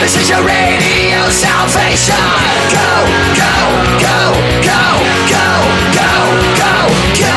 This is your radio salvation. Go, go, go, go, go, go, go, go.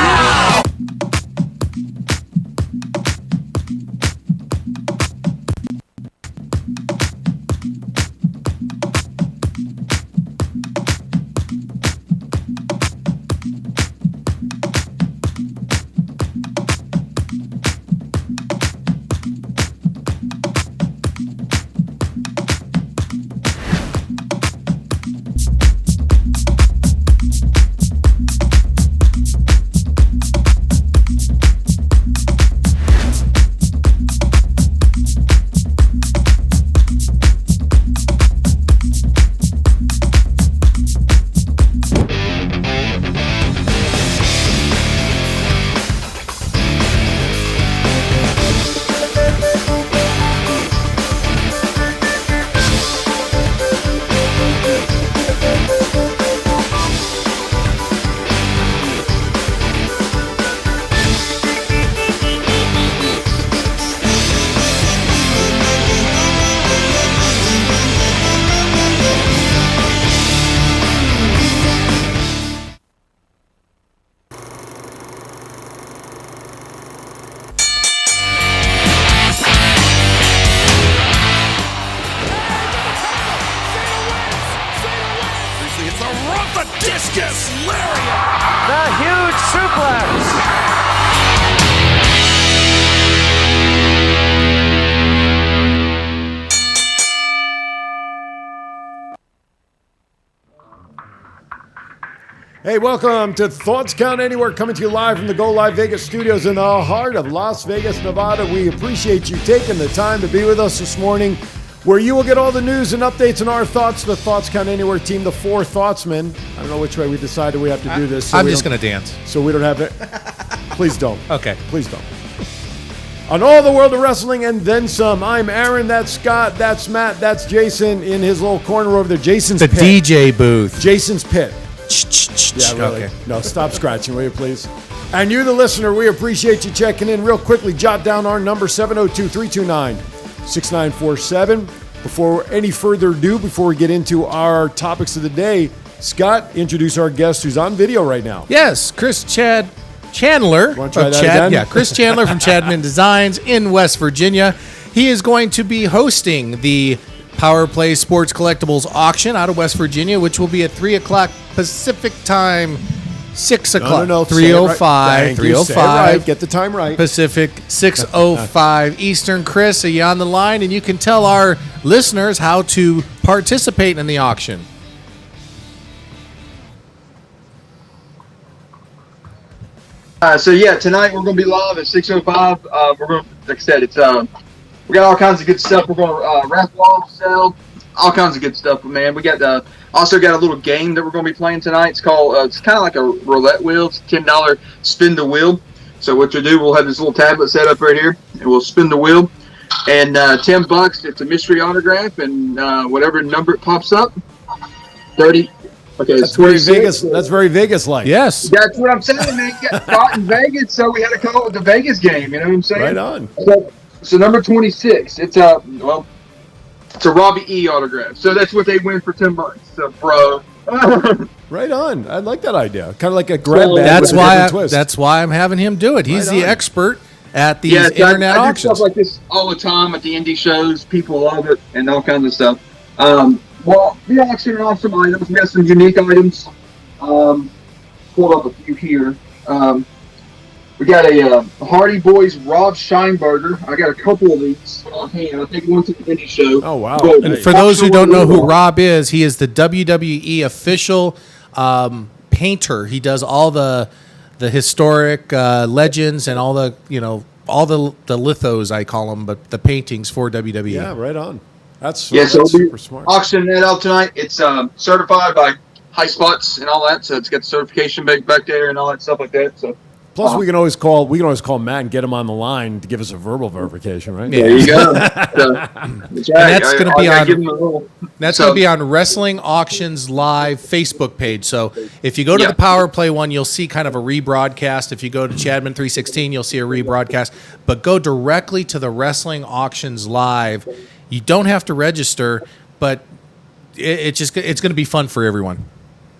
Hey, welcome to Thoughts Count Anywhere, coming to you live from the Go Live Vegas studios in the heart of Las Vegas, Nevada. We appreciate you taking the time to be with us this morning, where you will get all the news and updates and our thoughts. The Thoughts Count Anywhere team, the four Thoughtsmen. I don't know which way we decided we have to do this. I'm just going to dance. So we don't have it. Please don't. Okay. Please don't. On all the world of wrestling and then some, I'm Aaron, that's Scott, that's Matt, that's Jason in his little corner over there. Jason's the pit. DJ booth. Jason's pit. Yeah, really. Okay. No, stop scratching, will you, please? And you, the listener, we appreciate you checking in. Real quickly, jot down our number, 702-329-6947. Before any further ado, before we get into our topics of the day, Scott, introduce our guest who's on video right now. Yes, Chris Chandler. Want to try that again? Yeah, Chris Chandler from Chadman Designs in West Virginia. He is going to be hosting the Power Play Sports Collectibles auction out of West Virginia, which will be at 3 o'clock Pacific time, 6 o'clock. No, 3:05. 3:05. Right. Get the time right. Pacific, 6:05 Eastern. Chris, are you on the line? And you can tell our listeners how to participate in the auction. Tonight we're going to be live at 6:05. We're going to, like I said, it's we got all kinds of good stuff. We're going to raffle off, sell, all kinds of good stuff. Man, we got also got a little game that we're going to be playing tonight. It's called it's kind of like a roulette wheel. It's $10 spin the wheel. So what you do, we'll have this little tablet set up right here, and we'll spin the wheel. And $10. It's a mystery autograph, and whatever number it pops up, 30. Okay, that's very Vegas. That's very Vegas-like. Yes, that's what I'm saying, man. Got caught in Vegas, so we had to call it the Vegas game. You know what I'm saying? Right on. So number 26. It's a Robbie E autograph. So that's what they win for $10. So, bro. Right on. I like that idea. Kind of like a grab bag. That's why I'm having him do it. He's the expert at these internet I auctions. do stuff like this all the time at the indie shows. People love it and all kinds of stuff. Well, the auction are some items. We got some unique items. Pulled up a few here. We got a Hardy Boys Rob Scheinberger. I got a couple of these on hand. I think one's at the indie show. Oh, wow. And for those who don't know who Rob is, he is the WWE official painter. He does all the historic legends and all the lithos, I call them, but the paintings for WWE. Yeah, right on. That's super smart. Auctioning that out tonight. It's certified by High Spots and all that, so it's got the certification back there and all that stuff like that. So Plus, we can always call Matt and get him on the line to give us a verbal verification, right? Yeah. There you go. That's right. that's gonna be I on- give him a little- That's So- going to be on Wrestling Auctions Live Facebook page. So if you go to Yeah. the Power Play one, you'll see kind of a rebroadcast. If you go to Chadman 316, you'll see a rebroadcast. But go directly to the Wrestling Auctions Live. You don't have to register, but it's going to be fun for everyone.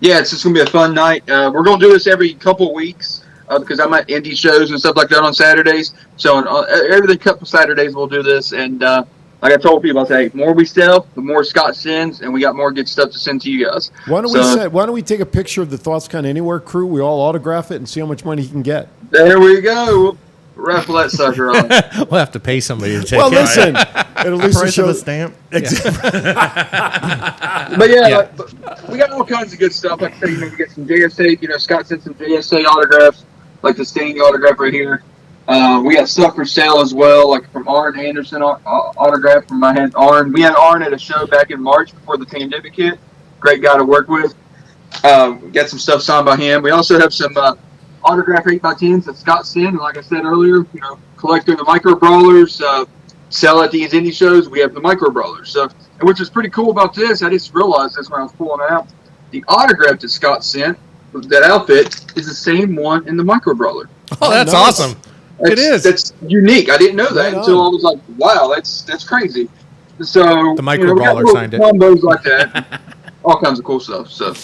Yeah, it's just gonna be a fun night. We're gonna do this every couple of weeks because I'm at indie shows and stuff like that on Saturdays. So on every couple Saturdays we'll do this, and like I told people, I say, the more we sell, the more Scott sends, and we got more good stuff to send to you guys. Why don't we take a picture of the Thoughts Count Anywhere crew? We all autograph it and see how much money he can get. There we go. We'll raffle that sucker on. We'll have to pay somebody to take Well, it. listen, at least Price show of a stamp. But yeah, Yeah. but we got all kinds of good stuff. Like I said, we get some JSA. Scott sent some JSA autographs, like the Sting autograph right here. We got stuff for sale as well, like from Arn Anderson autograph from my head. Arn. We had Arn at a show back in March before the pandemic hit. Great guy to work with. We got some stuff signed by him. We also have some autograph 8x10s that Scott sent. And like I said earlier, collecting the micro brawlers, sell at these indie shows. We have the micro brawlers. So, and which is pretty cool about this, I just realized this when I was pulling it out. The autograph that Scott sent, that outfit, is the same one in the micro brawler. Oh, that's nice. awesome. It is. That's unique. I didn't know that Right until on. I was like, wow, that's crazy. So The micro we got brawler little signed it. combos like that. All kinds of cool stuff. So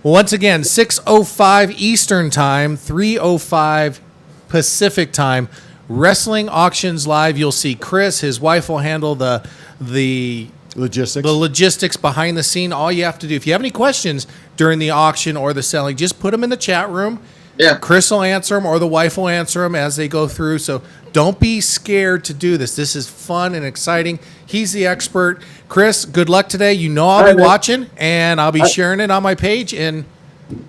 Well, once again, 6:05 Eastern Time, 3:05 Pacific Time. Wrestling Auctions Live. You'll see Chris. His wife will handle the logistics. logistics behind the scene. All you have to do, if you have any questions during the auction or the selling, just put them in the chat room. yeah, Chris will answer them, or the wife will answer them as they go through. So don't be scared to do this. This is fun and exciting. He's the expert. Chris, good luck today. I'll All right, be man. watching, and I'll be sharing it on my page. And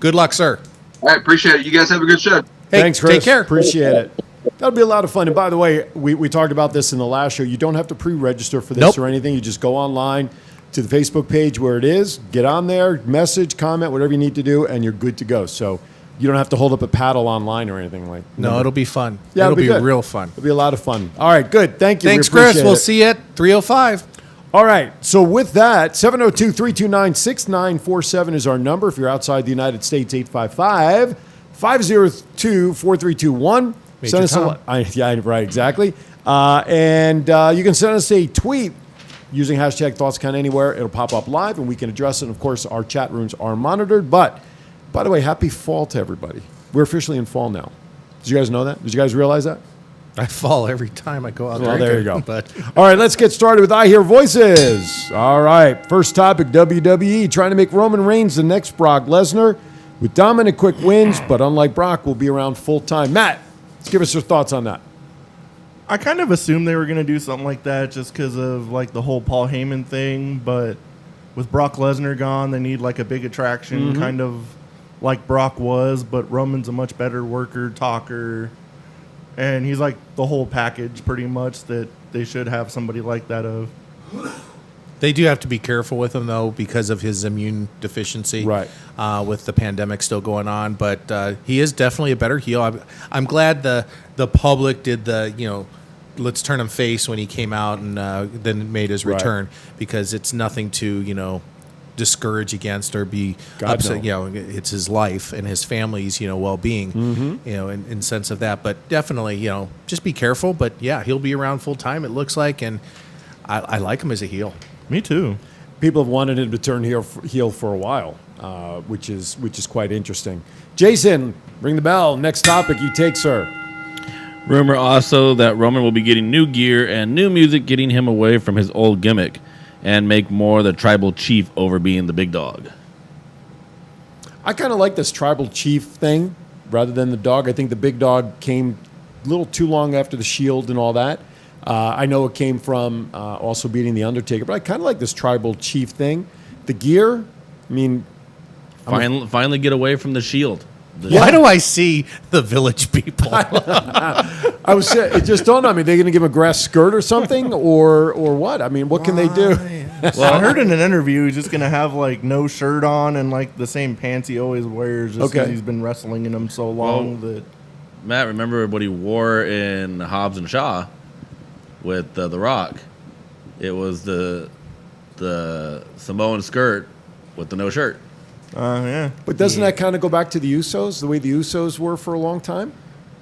good luck, sir. all right, appreciate it. You guys have a good show. Hey, Thanks, Chris. take care. Appreciate it. That'll be a lot of fun. And by the way, we talked about this in the last show. You don't have to pre-register for this Nope. or anything. You just go online to the Facebook page where it is, get on there, message, comment, whatever you need to do, and you're good to go. So you don't have to hold up a paddle online or anything like that. No, it'll be fun. Yeah, it'll be good. real fun. It'll be a lot of fun. All right, good. Thank you. We Thanks, Chris. appreciate We'll it. see you at 3:05. All right. So with that, 702-329-6947 is our number. If you're outside the United States, 855-502-4321. Major Send us Tom. yeah, right, exactly. And you can send us a tweet using hashtag ThoughtsCountAnywhere. It'll pop up live, and we can address it. And, of course, our chat rooms are monitored. But, by the way, happy fall to everybody. We're officially in fall now. Did you guys know that? Did you guys realize that? I fall every time I go out Well, there. there you go. But All right, let's get started with I Hear Voices. All right, first topic, WWE trying to make Roman Reigns the next Brock Lesnar with dominant quick wins, but unlike Brock, will be around full time. Matt, let's give us your thoughts on that. I kind of assumed they were going to do something like that just because of like the whole Paul Heyman thing, but with Brock Lesnar gone, they need like a big attraction, kind of like Brock was, but Roman's a much better worker, talker, and he's like the whole package pretty much that they should have somebody like that of. they do have to be careful with him, though, because of his immune deficiency. Right. With the pandemic still going on. But he is definitely a better heel. I'm glad the public did the, let's turn him face when he came out and then made his Right. return, because it's nothing to, discourage against or be God, upset. no. It's his life and his family's, well-being, in sense of that. But definitely, just be careful. But yeah, he'll be around full time, it looks like. And I like him as a heel. Me too. People have wanted him to turn heel for a while, which is quite interesting. Jason, ring the bell. Next topic, you take, sir. Rumor also that Roman will be getting new gear and new music, getting him away from his old gimmick and make more the tribal chief over being the big dog. I kind of like this tribal chief thing rather than the dog. I think the big dog came a little too long after the Shield and all that. I know it came from also beating the Undertaker, but I kind of like this tribal chief thing. The gear, I mean, Finally get away from the Shield. Why do I see the Village People? it just dawned on me. They're going to give him a grass skirt or something, or what? I mean, what can they do? Well, I heard in an interview he's just going to have like no shirt on and like the same pants he always wears just because Okay. he's been wrestling in them so long that. Matt, remember what he wore in Hobbs and Shaw with The Rock? It was the Samoan skirt with the no shirt. Yeah. But doesn't that kind of go back to the Usos, the way the Usos were for a long time?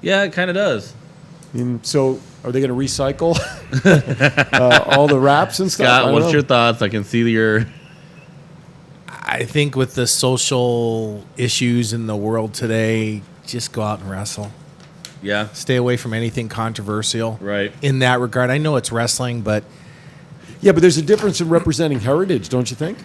Yeah, it kind of does. And so are they going to recycle all the wraps and stuff? I Scott, don't what's know. your thoughts? I can see your... I think with the social issues in the world today, just go out and wrestle. Yeah, Stay away from anything controversial. right. In that regard, I know it's wrestling, but Yeah, but there's a difference in representing heritage, don't you think?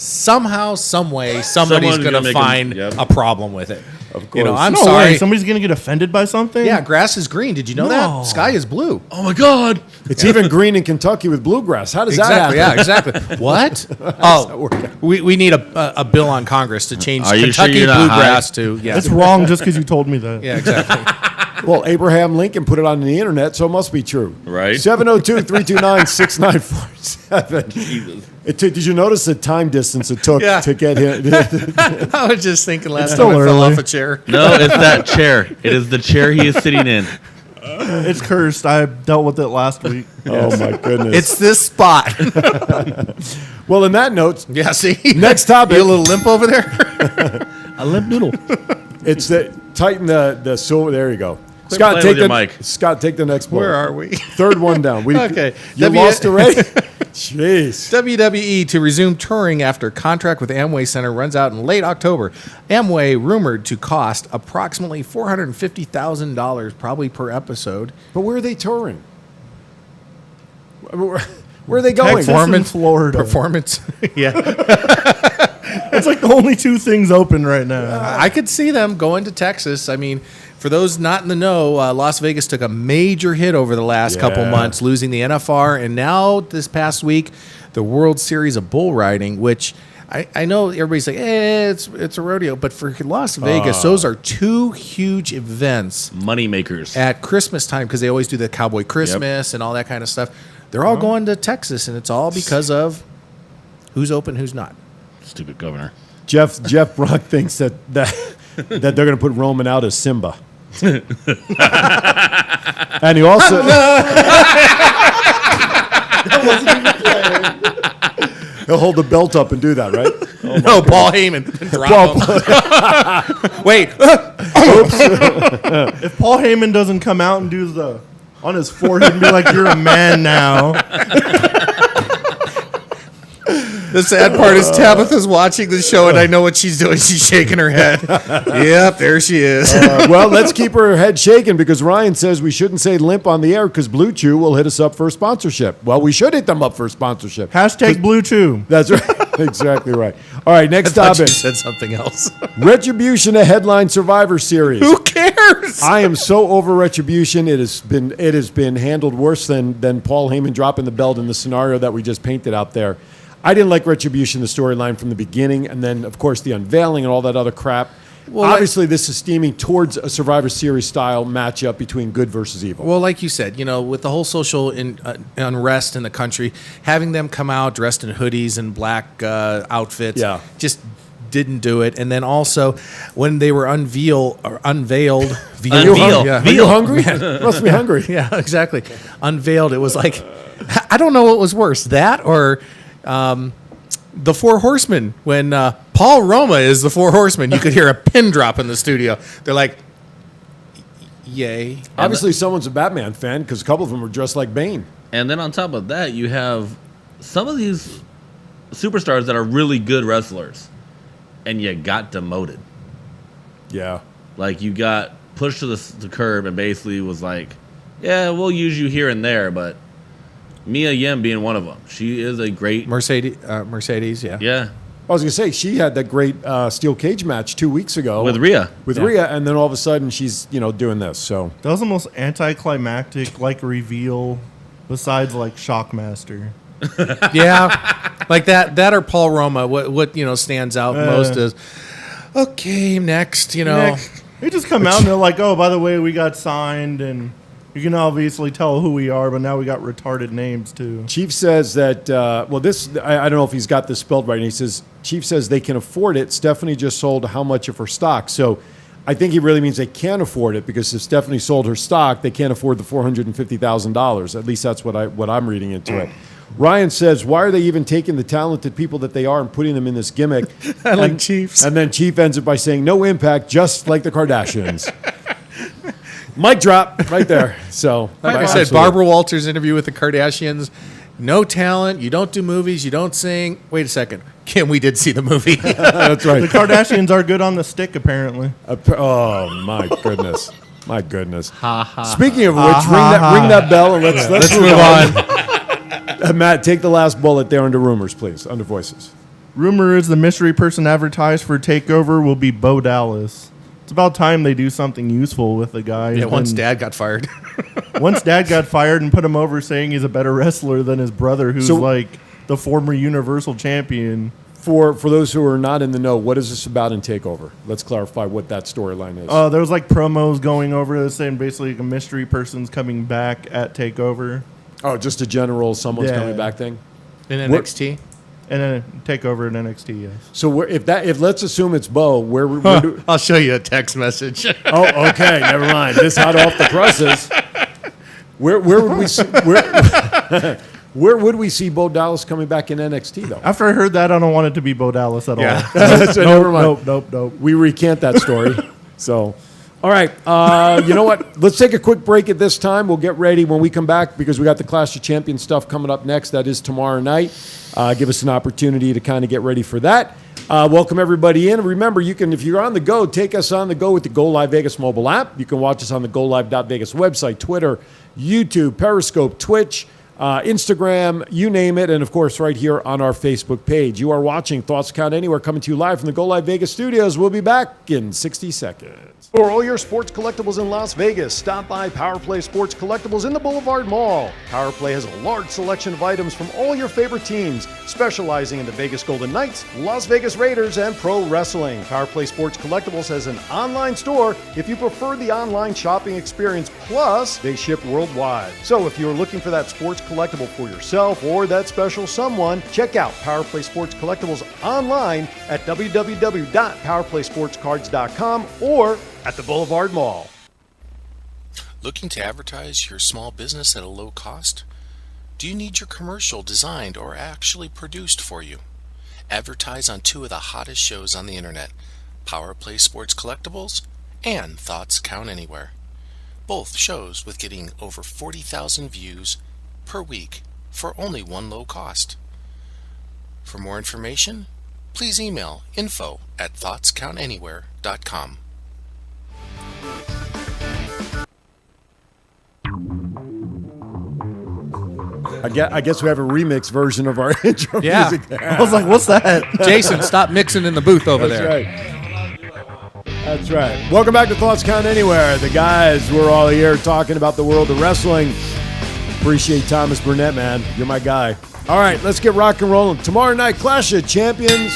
somehow, some way, somebody's Someone's going gonna to make 'em- find yep. a problem with it. Of You know, course. I'm No sorry. way. Somebody's going to get offended by something? Yeah, grass is green. Did you know No. that? Sky is blue. Oh my God! It's even green in Kentucky with bluegrass. How does that Exactly. happen? Yeah, exactly. What? Oh, we need a bill on Congress to change Are you sure Kentucky you're not bluegrass to It's wrong just because you told me that. Yeah, exactly. Well, Abraham Lincoln put it on the internet, so it must be true. Right. 702-329-6947. Jesus. Did you notice the time distance it took Yeah. to get him? I was just thinking last still time I fell early. off a chair. No, it's that chair. It is the chair he is sitting in. It's cursed. I dealt with it last week. Oh, my goodness. It's this spot. Well, in that note, Yeah, see? next topic. You a little limp over there? A limp noodle. It's the tighten the silver. There you go. Quit Scott, playing take with your the mic. Scott, take the next one. Where are we? Third one down. Okay. You lost already? Jeez. WWE to resume touring after contract with Amway Center runs out in late October. Amway rumored to cost approximately $450,000 probably per episode. But where are they touring? Where are they going? Texas and Florida. Performance. Yeah. It's like the only two things open right now. I could see them going to Texas. I mean, for those not in the know, Las Vegas took a major hit over the last couple Yeah. months, losing the NFR, and now this past week, the World Series of Bull Riding, which I know everybody's like, it's a rodeo, but for Las Vegas, those are two huge events Money makers. at Christmas time because they always do the Cowboy Christmas and all that kind of stuff. They're all going to Texas, and it's all because of who's open, who's not. Stupid governor. Jeff Brock thinks that they're going to put Roman out as Simba. And he also he'll hold the belt up and do that, right? No, Paul Heyman. Drop him. Wait. If Paul Heyman doesn't come out and do the on his forehead and be like, "You're a man now," The sad part is Tabitha's watching the show, and I know what she's doing. She's shaking her head. Yep, there she is. Well, let's keep her head shaking because Ryan says we shouldn't say limp on the air because Blue Chew will hit us up for a sponsorship. Well, we should hit them up for a sponsorship. hashtag Blue Chew. That's right. Exactly right. All right, next I thought you topic. said something else. Retribution, a headline Survivor Series. Who cares? I am so over Retribution. It has been handled worse than Paul Heyman dropping the belt in the scenario that we just painted out there. I didn't like Retribution, the storyline from the beginning, and then of course the unveiling and all that other crap. Well, obviously, this is steaming towards a Survivor Series style matchup between good versus evil. Well, like you said, with the whole social unrest in the country, having them come out dressed in hoodies and black outfits, Yeah. just didn't do it. And then also, when they were unveiled, Unveil. yeah. Are you hungry? Must be hungry. Yeah, exactly. Unveiled. It was like, I don't know what was worse, that or the Four Horsemen. When Paul Roma is the Four Horsemen, you could hear a pin drop in the studio. They're like, yay. Obviously, someone's a Batman fan because a couple of them were dressed like Bane. And then on top of that, you have some of these superstars that are really good wrestlers, and you got demoted. Yeah. Like, you got pushed to the curb and basically was like, yeah, we'll use you here and there, but Mia Yim being one of them. She is a great... Mercedes, yeah. Yeah, I was going to say, she had that great steel cage match 2 weeks ago. with Rhea. With Yeah. Rhea, and then all of a sudden she's, doing this. So That was the most anticlimactic reveal besides Shockmaster. Yeah, like that or Paul Roma. What stands out most is okay. Next, Next, they just come out and they're like, "Oh, by the way, we got signed, and you can obviously tell who we are, but now we got retarded names too." Chief says that, I don't know if he's got this spelled right. And he says, Chief says they can afford it. Stephanie just sold how much of her stock? So I think he really means they can't afford it because if Stephanie sold her stock, they can't afford the $450,000. At least that's what I'm reading into it. Ryan says, why are they even taking the talented people that they are and putting them in this gimmick? I like Chiefs. And then Chief ends it by saying, no impact, just like the Kardashians. Mic drop right there. So, Like I said, Barbara Walters' interview with the Kardashians. No talent. You don't do movies. You don't sing. Wait a second. Kim, we did see the movie. That's right. The Kardashians are good on the stick, apparently. Oh, my goodness. My goodness. Speaking of which, ring that bell and let's move on. Matt, take the last bullet there under rumors, please, under voices. Rumor is the mystery person advertised for TakeOver will be Bo Dallas. It's about time they do something useful with the guy. Yeah, once Dad got fired. Once Dad got fired and put him over saying he's a better wrestler than his brother, who's like the former Universal Champion. For those who are not in the know, what is this about in TakeOver? Let's clarify what that storyline is. There was like promos going over this saying basically like a mystery person's coming back at TakeOver. Oh, just a general someone's Yeah. coming back thing? In NXT? And then TakeOver in NXT, yes. So if let's assume it's Bo, where do, I'll show you a text message. oh, okay, never mind. This hot off the presses. Where would we see, where would we see Bo Dallas coming back in NXT though? After I heard that, I don't want it to be Bo Dallas at all. So never mind. Nope. We recant that story. So, all right. You know what? Let's take a quick break at this time. We'll get ready when we come back because we got the Clash of Champions stuff coming up next. That is tomorrow night. Give us an opportunity to kind of get ready for that. Welcome everybody in. Remember, you can, if you're on the go, take us on the go with the Go Live Vegas mobile app. You can watch us on the GoLive.Vegas website, Twitter, YouTube, Periscope, Twitch, Instagram, you name it, and of course right here on our Facebook page. You are watching Thoughts Count Anywhere, coming to you live from the Go Live Vegas studios. We'll be back in 60 seconds. For all your sports collectibles in Las Vegas, stop by Power Play Sports Collectibles in the Boulevard Mall. Power Play has a large selection of items from all your favorite teams, specializing in the Vegas Golden Knights, Las Vegas Raiders, and pro wrestling. Power Play Sports Collectibles has an online store if you prefer the online shopping experience, plus they ship worldwide. So if you're looking for that sports collectible for yourself or that special someone, check out Power Play Sports Collectibles online at www.powerplaysportscards.com or at the Boulevard Mall. Looking to advertise your small business at a low cost? Do you need your commercial designed or actually produced for you? Advertise on two of the hottest shows on the internet, Power Play Sports Collectibles and Thoughts Count Anywhere. Both shows with getting over 40,000 views per week for only one low cost. For more information, please email info@thoughtscountanywhere.com. I guess we have a remix version of our intro Yeah. music there. I was like, what's that? Jason, stop mixing in the booth over That's there. right. That's right. Welcome back to Thoughts Count Anywhere. The guys, we're all here talking about the world of wrestling. Appreciate Thomas Burnett, man. You're my guy. All right, let's get rock and rolling. Tomorrow night, Clash of Champions.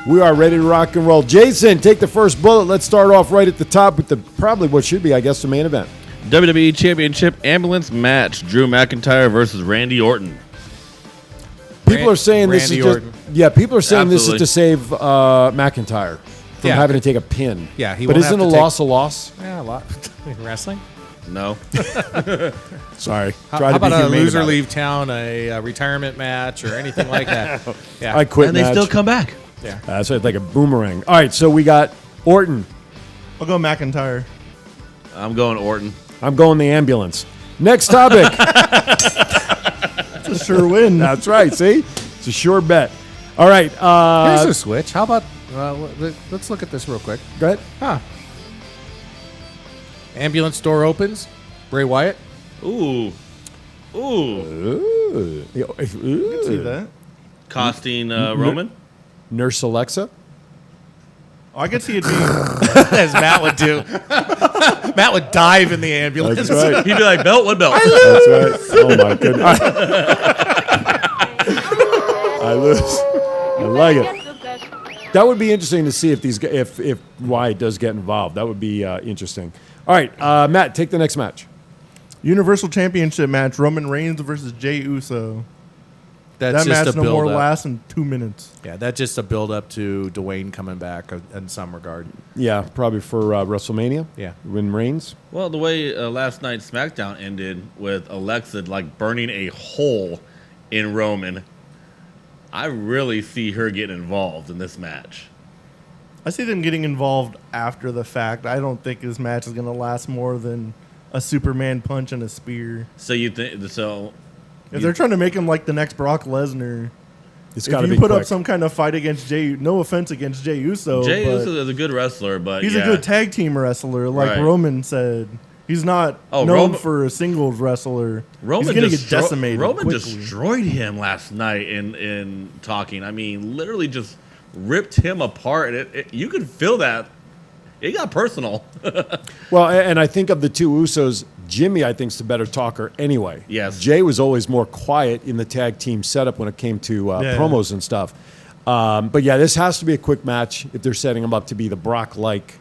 We are ready to rock and roll. Jason, take the first bullet. Let's start off right at the top with the probably what should be, I guess, the main event. WWE Championship ambulance match: Drew McIntyre versus Randy Orton. People are saying this is Randy just Orton. people are saying this is Absolutely. to save McIntyre from Yeah. having to take a pin. Yeah, he but won't isn't have a to take- loss a loss? Yeah, a lot. Wrestling? No, Sorry. How Try to be about a humane loser about it. leave town, a retirement match, or anything like that? Yeah. I quit and they match. still come back. That's right, like a boomerang. All right, so we got Orton. I'll go McIntyre. I'm going Orton. I'm going the ambulance. Next topic. It's a sure win. That's right. See, it's a sure bet. All right. Here's a switch. How about let's look at this real quick. Go ahead. Huh. Ambulance door opens. Bray Wyatt. Ooh, Ooh. See that? costing Roman. Nurse Alexa. Oh, I could see it being. As Matt would do. Matt would dive in the ambulance. That's right. He'd be like, belt, what belt? That's right. Oh my goodness. I lose. I like it. That would be interesting to see if Wyatt does get involved. That would be interesting. All right, Matt, take the next match. Universal Championship match: Roman Reigns versus Jey Uso. That's that just match a no more build-up. lasts in 2 minutes. Yeah, that's just a build up to Dwayne coming back in some regard. Yeah, probably for WrestleMania. Yeah. When Reigns. Well, the way last night's SmackDown ended with Alexa like burning a hole in Roman, I really see her getting involved in this match. I see them getting involved after the fact. I don't think this match is going to last more than a Superman punch and a spear. So you think so? If they're trying to make him like the next Brock Lesnar, It's got to if be you put quick. up some kind of fight against Jey, no offense against Jey Uso, Jey but Uso is a good wrestler, but he's yeah. a good tag team wrestler, like Right. Roman said. He's not known Roman- for a singles wrestler. Roman he's going to get destro- decimated Roman quickly. destroyed him last night in talking. I mean, literally just ripped him apart. You could feel that. It got personal. Well, and I think of the two Usos, Jimmy, I think, is the better talker anyway. Yes. Jay was always more quiet in the tag team setup when it came to promos and stuff. But yeah, this has to be a quick match if they're setting him up to be the Brock-like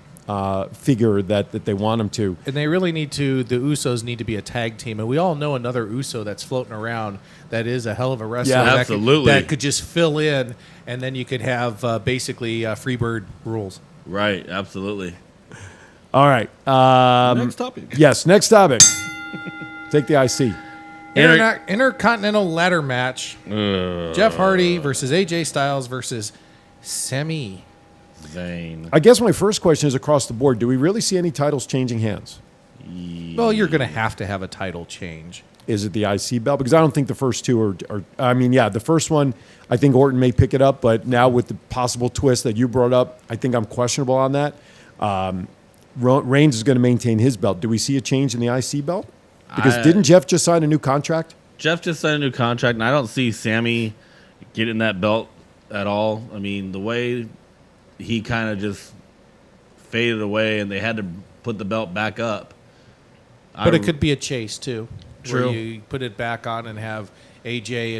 figure that they want him to. And they really need to, the Usos need to be a tag team. And we all know another Uso that's floating around that is a hell of a wrestler. Yeah, that absolutely. That could just fill in, and then you could have basically Freebird rules. Right, absolutely. All right. Next topic. Yes, next topic. Take the IC. Intercontinental ladder match. Jeff Hardy versus AJ Styles versus Sami. Zayn. I guess my first question is across the board. Do we really see any titles changing hands? Well, you're going to have a title change. Is it the IC belt? Because I don't think the first two are I mean, yeah, the first one, I think Orton may pick it up, but now with the possible twist that you brought up, I think I'm questionable on that. Reigns is going to maintain his belt. Do we see a change in the IC belt? Because didn't Jeff just sign a new contract? Jeff just signed a new contract, and I don't see Sammy getting that belt at all. I mean, the way he kind of just faded away, and they had to put the belt back up. But it could be a chase, too. True. Where you put it back on and have AJ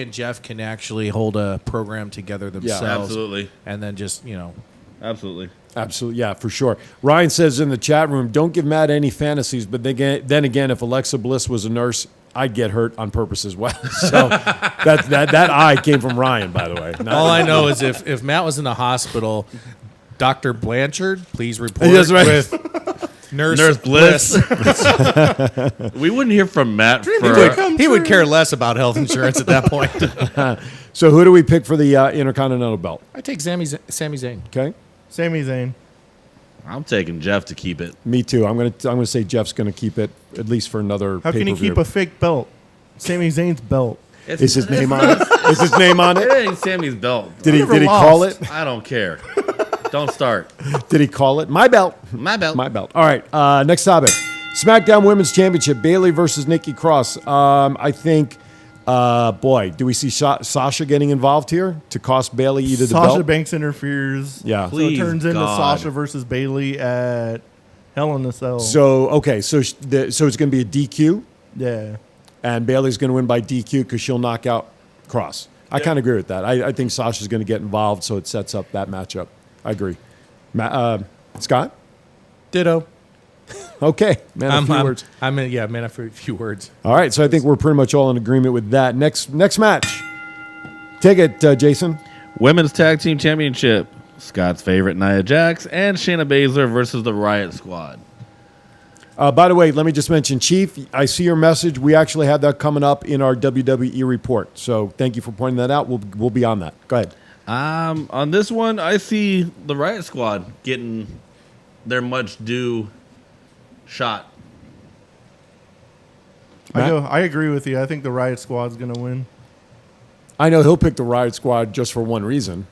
and Jeff can actually hold a program together themselves. Absolutely. And then just, Absolutely. Absolutely, yeah, for sure. Ryan says in the chat room, don't give Matt any fantasies, but then again, if Alexa Bliss was a nurse, I'd get hurt on purpose as well. So that eye came from Ryan, by the way. all I know is if Matt was in the hospital, Dr. Blanchard, please report That's right. with Nurse Bliss. We wouldn't hear from Matt He would care less about health insurance at that point. So who do we pick for the Intercontinental belt? I take Sami Zayn. Okay, Sami Zayn. I'm taking Jeff to keep it. me too. I'm gonna say Jeff's gonna keep it at least for another. How can he pay-per-view. keep a fake belt? Sami Zayn's belt. Is his name on it? Is his name on It it? ain't Sammy's belt. Did he never call lost. it? I don't care. Don't start. Did he call it? My belt. My belt. My belt. All right. Next topic: SmackDown Women's Championship. Bayley versus Nikki Cross. I think. Boy, do we see Sasha getting involved here to cost Bayley either the Sasha belt? Banks interferes. Yeah. So Please, it turns into God. Sasha versus Bailey at Hell in a Cell. So okay, so it's going to be a DQ, yeah. and Bayley's going to win by DQ because she'll knock out Cross. I kind of agree with that. I think Sasha's going to get involved, so it sets up that matchup. I agree. Scott? Ditto. Okay, man, a few words. Man, a few words. All right, so I think we're pretty much all in agreement with that. Next match. Take it, Jason. Women's Tag Team Championship. Scott's favorite Nia Jax and Shayna Baszler versus the Riot Squad. By the way, let me just mention, Chief, I see your message. We actually have that coming up in our WWE report. So thank you for pointing that out. We'll be on that. Go ahead. On this one, I see the Riot Squad getting their much due shot. I agree with you. I think the Riot Squad's going to win. I know he'll pick the Riot Squad just for one reason.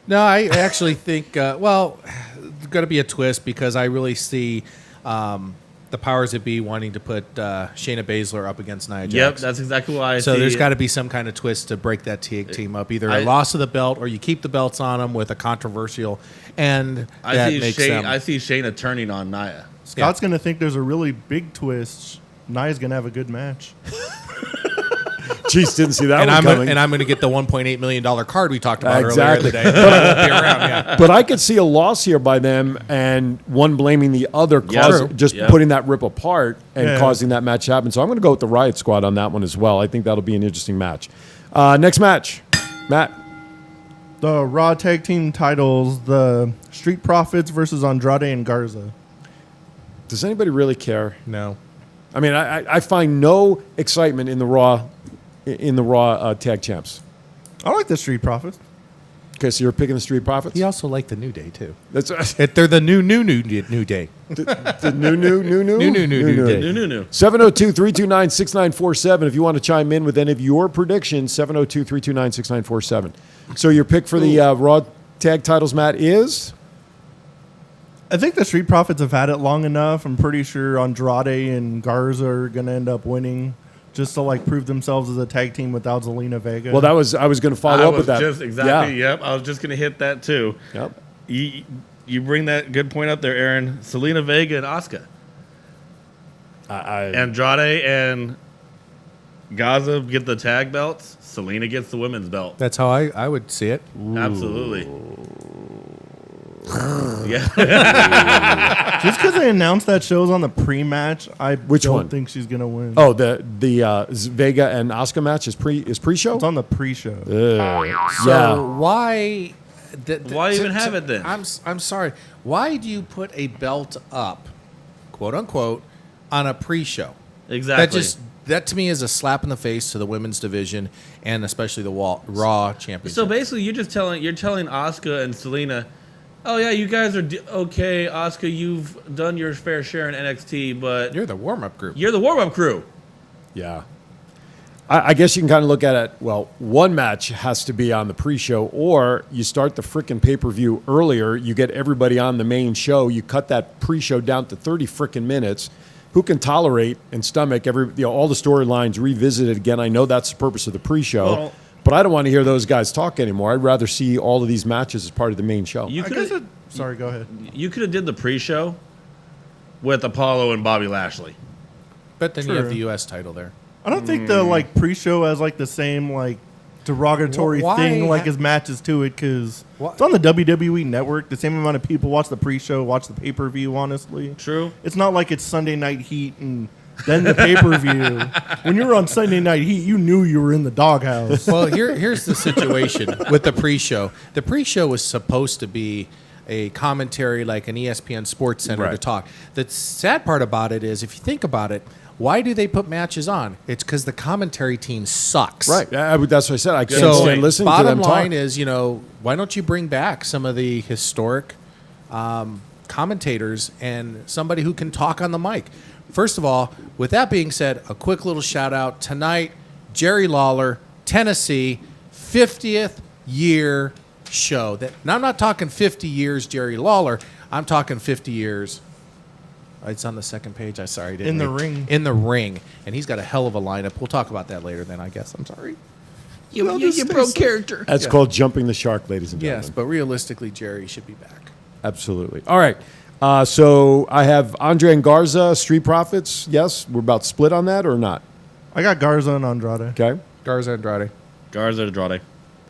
No, I actually think, there's going to be a twist because I really see the powers that be wanting to put Shayna Baszler up against Nia Jax. Yep, that's exactly why I see So there's it. got to be some kind of twist to break that team up. Either I- a loss of the belt or you keep the belts on them with a controversial, and I that see makes Shayna, them. I see Shayna turning on Nia. Scott's going to think there's a really big twist. Nia's going to have a good match. Jeez, didn't see that And one I'm coming. and I'm going to get the $1.8 million card we talked about Exactly. earlier in the day. I won't be around, yeah. But I could see a loss here by them and one blaming the other, True. just Yeah. putting that rip apart and Yeah. causing that match to happen. So I'm going to go with the Riot Squad on that one as well. I think that'll be an interesting match. Next match, Matt. The Raw Tag Team titles, the Street Profits versus Andrade and Garza. Does anybody really care? No. I mean, I find no excitement in the Raw tag champs. I like the Street Profits. Okay, so you're picking the Street Profits. He also liked the New Day, too. That's They're the new Day. the new New Day. No. 702-329-6947 if you want to chime in with any of your predictions. 702-329-6947. So your pick for the Raw tag titles, Matt, is? I think the Street Profits have had it long enough. I'm pretty sure Andrade and Garza are going to end up winning just to like prove themselves as a tag team without Zelina Vega. Well, I was going to follow I up was with that. just exactly. Yeah. Yep. I was just gonna hit that too. Yep. You bring that good point up there, Aaron. Selena Vega and Asuka, Andrade and Gaza get the tag belts. Selena gets the women's belt. That's how I would see it. Absolutely. Yeah. just because they announced that show's on the pre-match, I Which don't one? think she's going to win. Oh, the Vega and Asuka match is pre-show? It's on the pre-show. So yeah. why... Why even have it then? I'm sorry. Why do you put a belt up, quote unquote, on a pre-show? Exactly. That to me is a slap in the face to the women's division and especially the Raw Championship. So basically, you're telling Asuka and Selena, oh yeah, you guys are okay. Asuka, you've done your fair share in NXT, but you're the warm-up group. you're the warm-up crew. Yeah. I guess you can kind of look at it, well, one match has to be on the pre-show, or you start the frickin' pay-per-view earlier, you get everybody on the main show, you cut that pre-show down to 30 frickin' minutes. Who can tolerate and stomach all the storylines revisited again? I know that's the purpose of the pre-show, Well- but I don't want to hear those guys talk anymore. I'd rather see all of these matches as part of the main show. You I guess could sorry, go ahead. you could have did the pre-show with Apollo and Bobby Lashley. But then you True. have the U.S. title there. I don't think the like pre-show has like the same like derogatory Why thing like ha- as matches to it because Why- it's on the WWE network. The same amount of people watch the pre-show, watch the pay-per-view. Honestly, True. it's not like it's Sunday Night Heat and then the pay-per-view. When you were on Sunday Night Heat, you knew you were in the doghouse. Well, here's the situation with the pre-show. The pre-show was supposed to be a commentary like an ESPN Sports Center to Right. talk. The sad part about it is, if you think about it, why do they put matches on? It's because the commentary team sucks. Right. That's what I said. I can't So stand listening to bottom them talk. line is, why don't you bring back some of the historic commentators and somebody who can talk on the mic? First of all, with that being said, a quick little shout out tonight, Jerry Lawler, Tennessee, 50th year show. Now I'm not talking 50 years Jerry Lawler. I'm talking 50 years. It's on the second page. I'm sorry. In the ring. In the ring. And he's got a hell of a lineup. We'll talk about that later then, I guess. I'm sorry. You broke character. That's called jumping the shark, ladies and gentlemen. Yes, but realistically, Jerry should be back. Absolutely. All right. So I have Andre and Garza, Street Profits. Yes, we're about split on that or not? I got Garza and Andrade. Okay. Garza Andrade. Garza Andrade.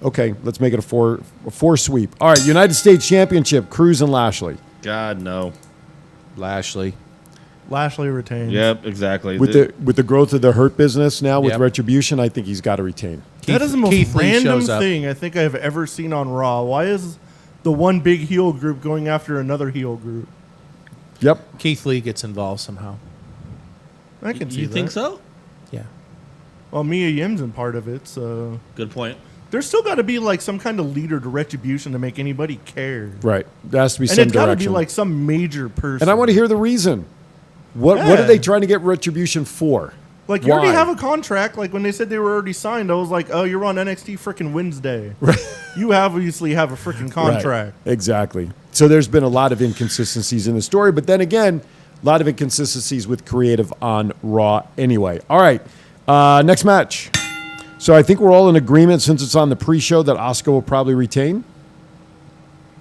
Okay, let's make it a four sweep. All right, United States Championship, Cruz and Lashley. God no. Lashley. Lashley retains. Yep, exactly. With the growth of the Hurt business now with Yep. Retribution, I think he's got to retain. That is the most Keith Lee random shows up. thing I think I've ever seen on Raw. Why is the one big heel group going after another heel group? Yep. Keith Lee gets involved somehow. I can see You that. think so? Yeah. Well, Mia Yim's in part of it, so Good point. there's still got to be like some kind of leader to Retribution to make anybody care. Right. There has to be And some it's got to be direction. like some major person. And I want to hear the reason. What Yeah. are they trying to get Retribution for? Like, you already Why? have a contract. Like, when they said they were already signed, I was like, oh, you're on NXT freaking Wednesday. You obviously have a freaking contract. Right. Exactly. So there's been a lot of inconsistencies in the story, but then again, a lot of inconsistencies with creative on Raw anyway. All right. Next match. So I think we're all in agreement since it's on the pre-show that Asuka will probably retain.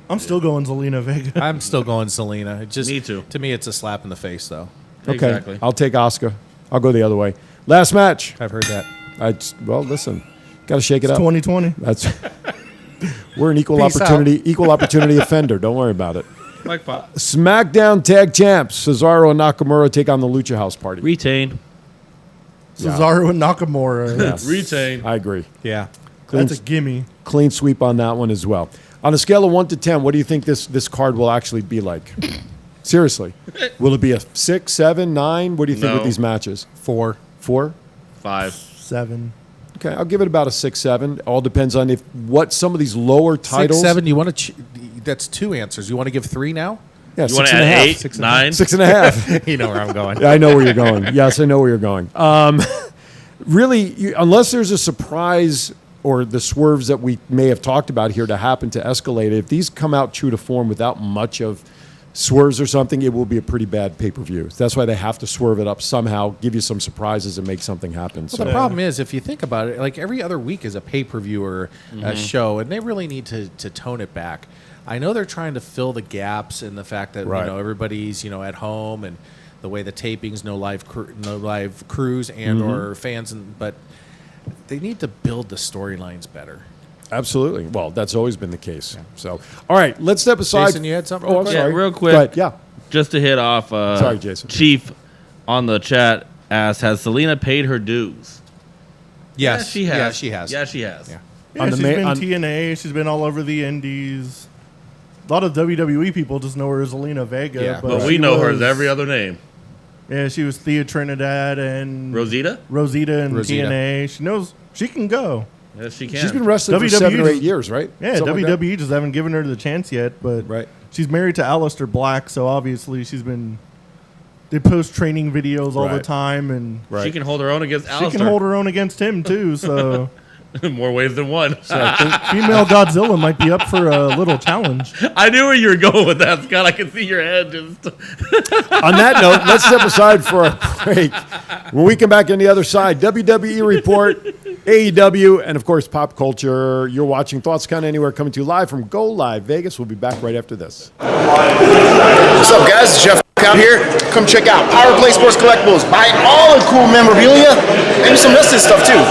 I'm still going Zelina Vega. I'm still going Selena. It just Me too. To me, it's a slap in the face, though. Okay. Exactly. I'll take Asuka. I'll go the other way. Last match. I've heard that. Well, listen, got to shake it It's up. 2020. That's we're an equal Peace opportunity offender. Don't worry about it. Mike Pop. SmackDown Tag Champs Cesaro and Nakamura take on the Lucha House Party. Retain. Cesaro and Nakamura. Yes. Retain. I agree. Yeah. Clean, That's a gimme. clean sweep on that one as well. On a scale of 1 to 10, what do you think this card will actually be like? Seriously, will it be a 6, 7, 9? What do you think No. with these matches? 4. 4? 5. 7. Okay, I'll give it about a 6, 7. All depends on what some of these lower titles. 6, 7. You want to? That's 2 answers. You want to give 3 now? Yeah, You want 6 to and a add half. 8, 6 9? 6 and a half. You know where I'm going. I know where you're going. Yes, I know where you're going. Really, unless there's a surprise or the swerves that we may have talked about here to happen to escalate it, if these come out true to form without much of swerves or something, it will be a pretty bad pay-per-view. That's why they have to swerve it up somehow, give you some surprises and make something happen. Well, the problem is, if you think about it, like every other week is a pay-per-view or a show, and they really need to tone it back. I know they're trying to fill the gaps in the fact that Right. everybody's at home and the way the tapings, no live crews and or fans, but they need to build the storylines better. Absolutely. Well, that's always been the case. So, all right, let's step aside. Jason, you had something Oh, real I'm quick? sorry. Yeah, real quick. Go ahead. Yeah. Just to hit off, Sorry, Jason. Chief on the chat asked, has Selena paid her dues? Yes, Yeah, she has. Yeah, she has. Yeah, she has. Yeah. Yeah, On the she's ma- been on- TNA. She's been all over the indies. A lot of WWE people just know her as Zelina Vega. Yeah. But she we know her was- as every other name. Yeah, she was Thea Trinidad and Rosita? Rosita and Rosita. TNA. She knows she can go. Yes, she can. She's been wrestling for WWE 7 or just- 8 years, right? Yeah, Something like that? WWE just haven't given her the chance yet. But Right. she's married to Aleister Black, so obviously she's been. They post training videos all the Right. time, and Right. She can hold her own against she Alistair. can hold her own against him too. So More ways than one. female Godzilla might be up for a little challenge. I knew where you were going with that, Scott. I can see your head just. On that note, let's step aside for a break. When we come back on the other side, WWE report, AEW, and of course, pop culture. You're watching Thoughts Count Anywhere coming to you live from Go Live Vegas. We'll be back right after this. What's up, guys? It's Jeff out here. Come check out Power Play Sports Collectibles. Buy all the cool memorabilia, maybe some wrestling stuff too.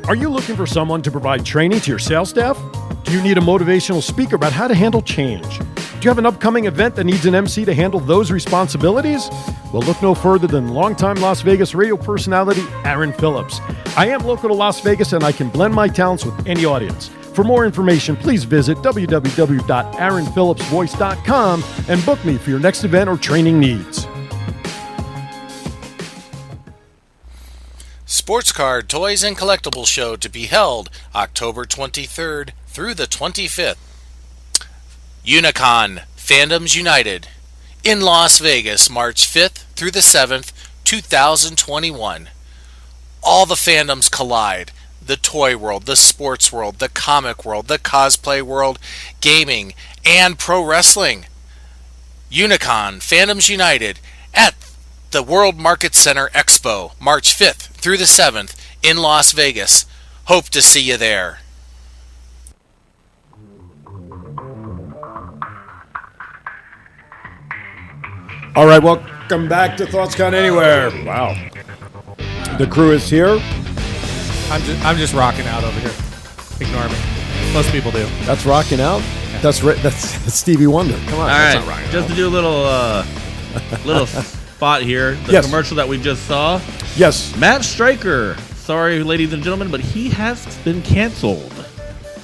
Are you looking for someone to provide training to your sales staff? Do you need a motivational speaker about how to handle change? Do you have an upcoming event that needs an MC to handle those responsibilities? Well, look no further than longtime Las Vegas radio personality Aaron Phillips. I am local to Las Vegas and I can blend my talents with any audience. For more information, please visit www.aaronphillipsvoice.com and book me for your next event or training needs. Sports Card Toys and Collectibles Show to be held October 23rd through the 25th. Unicon Fandoms United in Las Vegas, March 5th through the 7th, 2021. All the fandoms collide. The toy world, the sports world, the comic world, the cosplay world, gaming, and pro wrestling. Unicon Fandoms United at the World Market Center Expo, March 5th through the 7th in Las Vegas. Hope to see you there. All right, welcome back to Thoughts Count Anywhere. Wow. The crew is here. I'm just rocking out over here. Ignore me. Most people do. That's rocking out. That's Stevie Wonder. Come on. All that's right, not rocking just out. to do a little spot here. The Yes. commercial that we just saw. Yes. Matt Stryker. Sorry, ladies and gentlemen, but he has been canceled.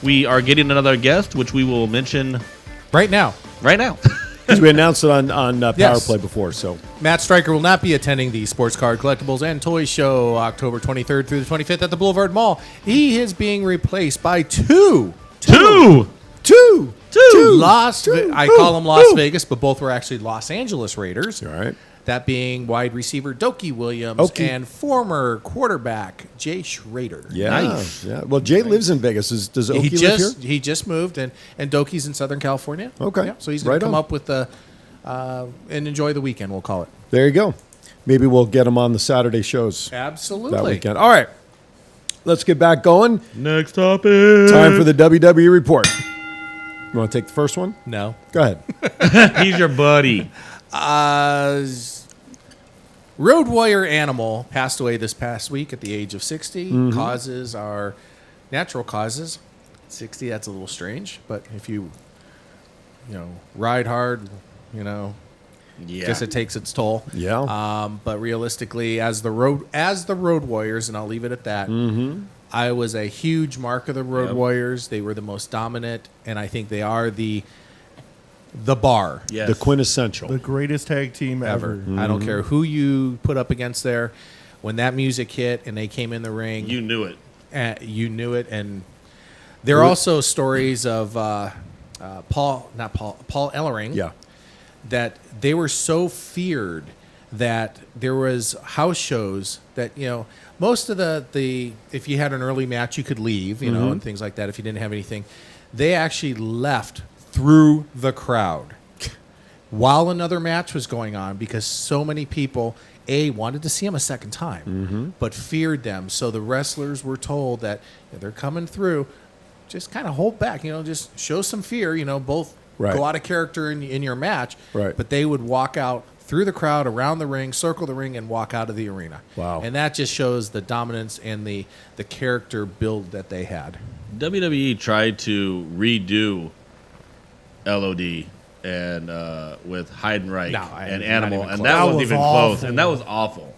We are getting another guest, which we will mention Right now, right now. Because we announced it on Power Yes. Play before, so. Matt Stryker will not be attending the Sports Card Collectibles and Toys Show October 23rd through the 25th at the Boulevard Mall. He is being replaced by two. Two. I call them Las Vegas, but both were actually Los Angeles Raiders. All right. That being wide receiver Doki Williams Okie. and former quarterback Jay Schrader. Yeah. Nice. Yeah. Well, Jay lives in Vegas. Does Oki live here? He just moved, and Doki's in Southern California. Okay. Yeah, so he's going Right to come on. up with the and enjoy the weekend. We'll call it. There you go. Maybe we'll get him on the Saturday shows Absolutely. that weekend. All right. Let's get back going. Next topic. Time for the WWE report. You want to take the first one? No. Go ahead. He's your buddy. Road Warrior Animal passed away this past week at the age of 60. Causes are natural causes. 60, that's a little strange, but if you ride hard, Yeah. guess it takes its toll. Yeah. But realistically, as the Road Warriors, and I'll leave it at that. I was a huge mark of the Road Warriors. They were the most dominant, and I think they are the bar. Yes. The quintessential. The greatest tag team ever. I don't care who you put up against there. When that music hit and they came in the ring, You knew it. you knew it. And there are also stories of Paul Ellering. Yeah. That they were so feared that there was house shows that most of the if you had an early match you could leave and things like that if you didn't have anything. They actually left through the crowd while another match was going on because so many people wanted to see them a second time but feared them. So the wrestlers were told that they're coming through, just kind of hold back, just show some fear, both Right. go out of character in your match, Right. but they would walk out through the crowd, around the ring, circle the ring, and walk out of the arena. Wow. And that just shows the dominance and the character build that they had. WWE tried to redo LOD and with Heidenreich No, and not Animal, even and close. that That wasn't was even close, awful. and that was awful.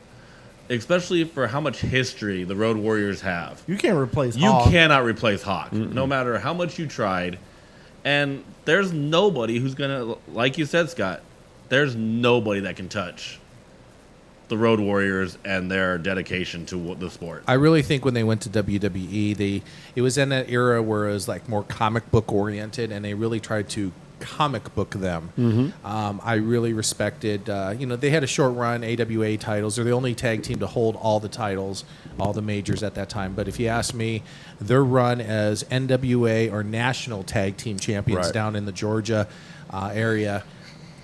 Especially for how much history the Road Warriors have. You can't replace You Hawk. cannot replace Hawk, no matter how much you tried. And there's nobody who's gonna, like you said, Scott. There's nobody that can touch the Road Warriors and their dedication to the sport. I really think when they went to WWE, it was in that era where it was like more comic book oriented, and they really tried to comic book them. I really respected. They had a short run, AWA titles. They're the only tag team to hold all the titles, all the majors at that time. But if you ask me, their run as NWA or national tag team champions Right. down in the Georgia area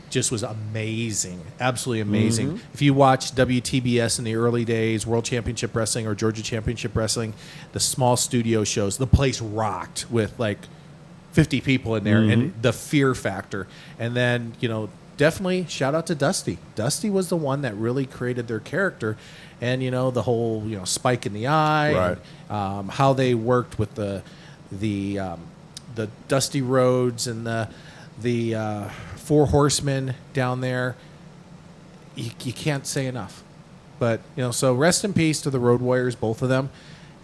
just was amazing, absolutely amazing. If you watch WTBS in the early days, World Championship Wrestling or Georgia Championship Wrestling, the small studio shows, the place rocked with like 50 people in there and the fear factor. And then, definitely shout out to Dusty. Dusty was the one that really created their character. And, the whole, spike in the eye, Right. and, how they worked with the Dusty Rhodes and the Four Horsemen down there. You can't say enough. But, so rest in peace to the Road Warriors, both of them.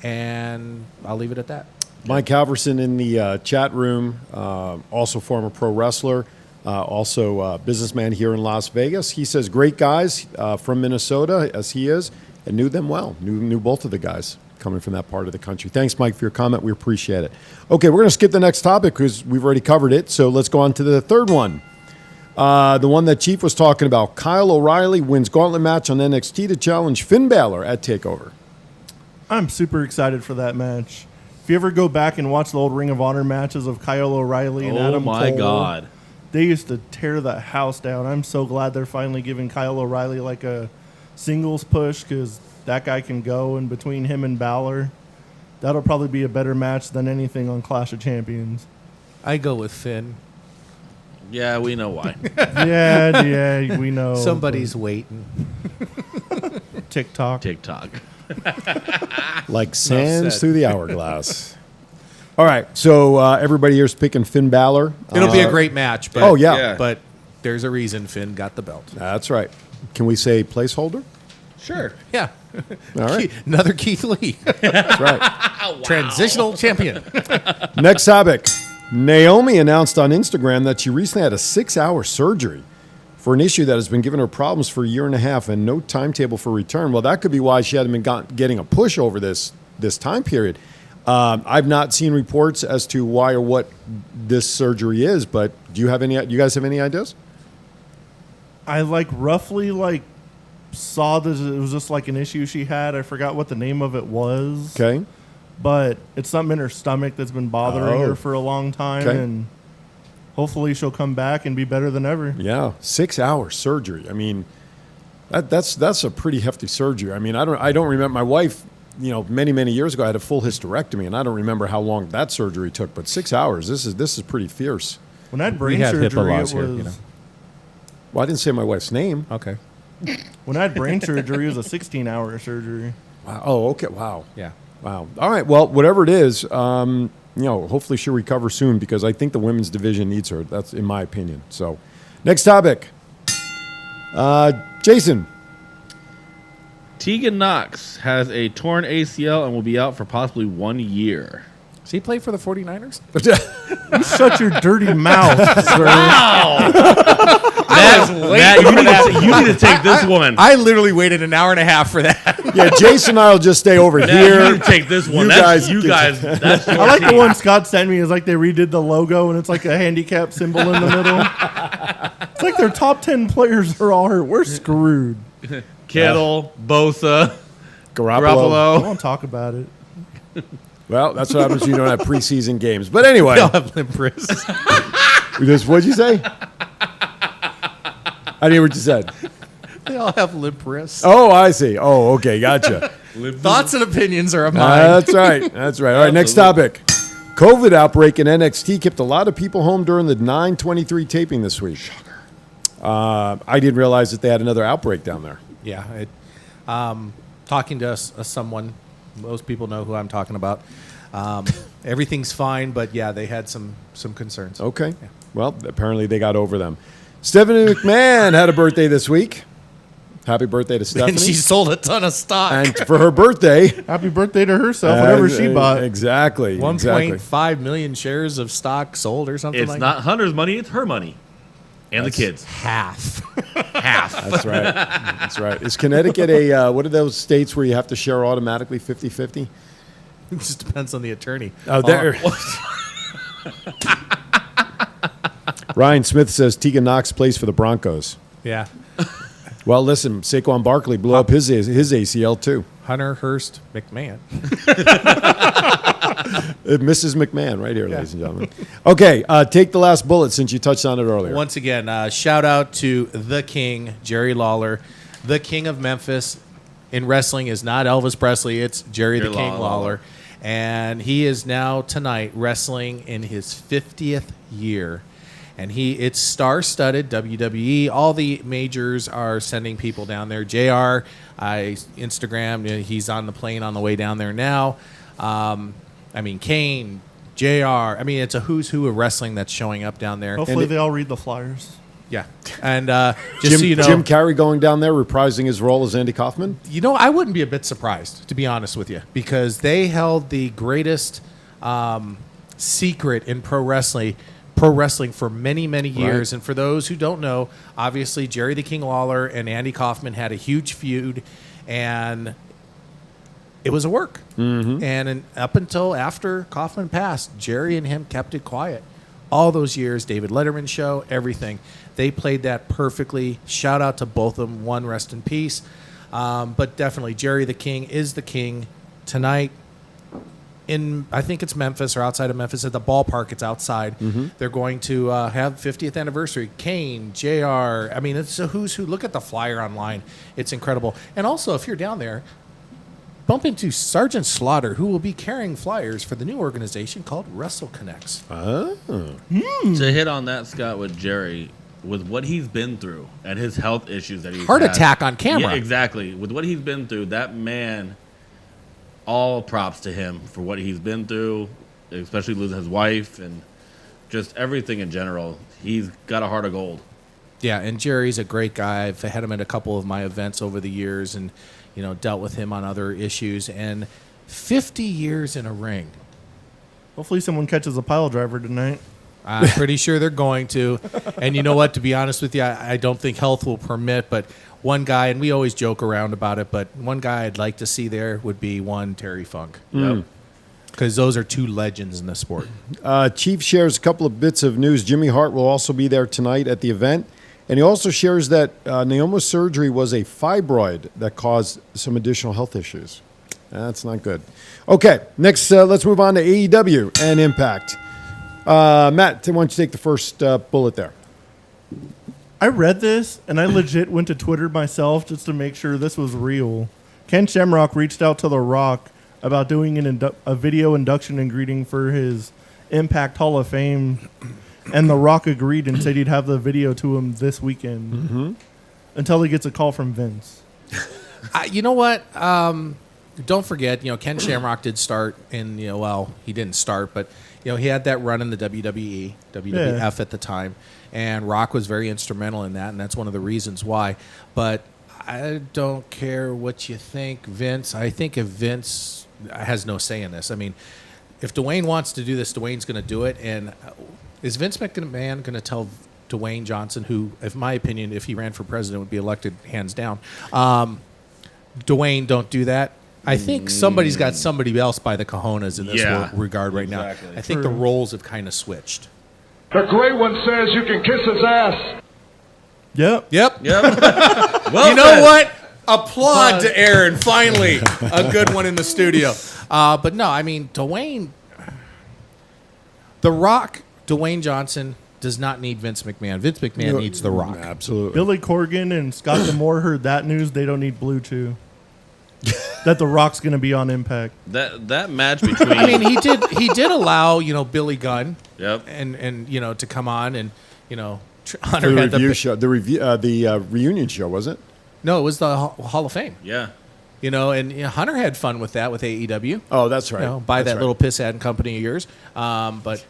And I'll leave it at that. Mike Halverson in the chat room, also former pro wrestler, also businessman here in Las Vegas. He says, great guys from Minnesota, as he is, and knew them well. Knew both of the guys coming from that part of the country. Thanks, Mike, for your comment. We appreciate it. Okay, we're going to skip the next topic because we've already covered it. So let's go on to the third one. The one that Chief was talking about. Kyle O'Reilly wins gauntlet match on NXT to challenge Finn Balor at TakeOver. I'm super excited for that match. If you ever go back and watch the old Ring of Honor matches of Kyle O'Reilly and Oh Adam my Cole, God. they used to tear the house down. I'm so glad they're finally giving Kyle O'Reilly like a singles push because that guy can go. And between him and Balor, that'll probably be a better match than anything on Clash of Champions. I go with Finn. Yeah, we know why. Yeah, we know. Somebody's waiting. TikTok. TikTok. Like sands said. through the hourglass. All right, so everybody here's picking Finn Balor. It'll be a great match. But, Oh, yeah. But there's a reason Finn got the belt. That's right. Can we say placeholder? Sure. Yeah. All right. Another Keith Lee. That's right. Transitional champion. Next topic. Naomi announced on Instagram that she recently had a 6-hour surgery for an issue that has been giving her problems for a year and a half and no timetable for return. Well, that could be why she hadn't been getting a push over this time period. I've not seen reports as to why or what this surgery is, but do you guys have any ideas? I roughly saw that it was just like an issue she had. I forgot what the name of it was. Okay. But it's something in her stomach that's been bothering Oh. her for a long time, Okay. and hopefully she'll come back and be better than ever. Yeah, 6-hour surgery. I mean, that's a pretty hefty surgery. I mean, I don't remember my wife. Many years ago, I had a full hysterectomy, and I don't remember how long that surgery took. But 6 hours. This is pretty fierce. When I had brain We have HIPAA surgery, laws it here, was Well, I didn't say my wife's name. Okay. When I had brain surgery, it was a 16-hour surgery. Wow. Oh, okay. Wow. Yeah. Wow. All right. Well, whatever it is, hopefully she'll recover soon because I think the women's division needs her. That's in my opinion. So, next topic. Jason. Tegan Knox has a torn ACL and will be out for possibly 1 year. Does he play for the 49ers? You shut your dirty mouth, sir. Matt, you need to take this one. I literally waited an hour and a half for that. Yeah, Jason and I will just stay over Matt, here. you need to take this one. You That's guys- That's your I like the team. one Scott sent me. Is like they redid the logo and it's like a handicap symbol in the middle. It's like their top 10 players are all hurt. We're screwed. Kittle, Bosa, I Garoppolo. won't talk about it. Well, that's what happens when you don't have preseason games. But anyway, They'll have limp wrists. what'd you say? I didn't hear what you said. They all have limp wrists. Oh, I see. Oh, okay. Gotcha. Thoughts and opinions are of mine. That's right. That's right. All right, next topic. COVID outbreak in NXT kept a lot of people home during the 9/23 taping this week. I didn't realize that they had another outbreak down there. Yeah. Talking to someone, most people know who I'm talking about. Everything's fine, but yeah, they had some concerns. Okay. Well, apparently they got over them. Stephanie McMahon had a birthday this week. Happy birthday to Stephanie. And she sold a ton of stock. And for her birthday, Happy birthday to herself, whatever she bought. Exactly. 1.5 million shares of stock sold or something It's like not Hunter's money, it's her money. And the kids. half. Half. That's right. That's right. Is Connecticut what are those states where you have to share automatically 50-50? It just depends on the attorney. Oh, there. Ryan Smith says Tegan Knox plays for the Broncos. Yeah. Well, listen, Saquon Barkley blew up his ACL too. Hunter Hurst McMahon. Mrs. McMahon right here, ladies and gentlemen. Okay, take the last bullet since you touched on it earlier. Once again, shout out to the King, Jerry Lawler. The King of Memphis in wrestling is not Elvis Presley, it's Jerry the King Lawler. And he is now tonight wrestling in his 50th year. And it's star-studded, WWE. All the majors are sending people down there. JR, Instagram, he's on the plane on the way down there now. Kane, JR. It's a who's who of wrestling that's showing up down there. Hopefully they all read the flyers. Yeah. And just so you know, Jim Carrey going down there reprising his role as Andy Kaufman? I wouldn't be a bit surprised, to be honest with you, because they held the greatest secret in pro wrestling for many, many years. Right. And for those who don't know, obviously Jerry the King Lawler and Andy Kaufman had a huge feud, and it was a work. Mm-hmm. And up until after Kaufman passed, Jerry and him kept it quiet. All those years, David Letterman show, everything. They played that perfectly. Shout out to both of them. One, rest in peace. But definitely, Jerry the King is the king tonight. I think it's Memphis or outside of Memphis at the ballpark. It's outside. Mm-hmm. They're going to have 50th anniversary. Kane, JR. It's a who's who. Look at the flyer online. It's incredible. And also, if you're down there, bump into Sergeant Slaughter, who will be carrying flyers for the new organization called Wrestle Connects. To hit on that, Scott, with Jerry, with what he's been through and his health issues that he's Heart had. attack on camera. Yeah, exactly. With what he's been through, that man, all props to him for what he's been through, especially losing his wife and just everything in general. He's got a heart of gold. Yeah, and Jerry's a great guy. I've had him at a couple of my events over the years and, dealt with him on other issues. And 50 years in a ring. Hopefully someone catches a pile driver tonight. I'm pretty sure they're going to. And you know what? To be honest with you, I don't think health will permit. But one guy, and we always joke around about it, but one guy I'd like to see there would be Terry Funk. Mm. Because those are two legends in the sport. Chief shares a couple of bits of news. Jimmy Hart will also be there tonight at the event. And he also shares that Naoma's surgery was a fibroid that caused some additional health issues. That's not good. Okay, next let's move on to AEW and Impact. Matt, why don't you take the first bullet there? I read this, and I legit went to Twitter myself just to make sure this was real. Ken Shamrock reached out to The Rock about doing a video induction and greeting for his Impact Hall of Fame, and The Rock agreed and said he'd have the video to him this weekend. Mm-hmm. until he gets a call from Vince. You know what? Don't forget, Ken Shamrock did start in, he didn't start, but, he had that run in the WWE, WWF at the time, and Rock was very instrumental in that, and that's one of the reasons why. But I don't care what you think, Vince. I think if Vince has no say in this, I mean, if Dwayne wants to do this, Dwayne's going to do it. And is Vince McMahon going to tell Dwayne Johnson, who, in my opinion, if he ran for president, would be elected hands down, Dwayne, don't do that? I think somebody's got somebody else by the cojones in this regard right now. I think the roles have kind of switched. The great one says you can kiss his ass. Yep. Well, you know what? Applaud to Aaron. Finally, a good one in the studio. But no, I mean, Dwayne, The Rock, Dwayne Johnson does not need Vince McMahon. Vince McMahon needs The Rock. Absolutely. Billy Corgan and Scott D'Amore heard that news. They don't need Blue Chew. That The Rock's going to be on Impact. That match between. I mean, he did allow Billy Gunn. Yep. And to come on and For the review show, the reunion show, was it? No, it was the Hall of Fame. Yeah. And Hunter had fun with that with AEW. Oh, that's right. Buy that's that little piss ad company of yours. But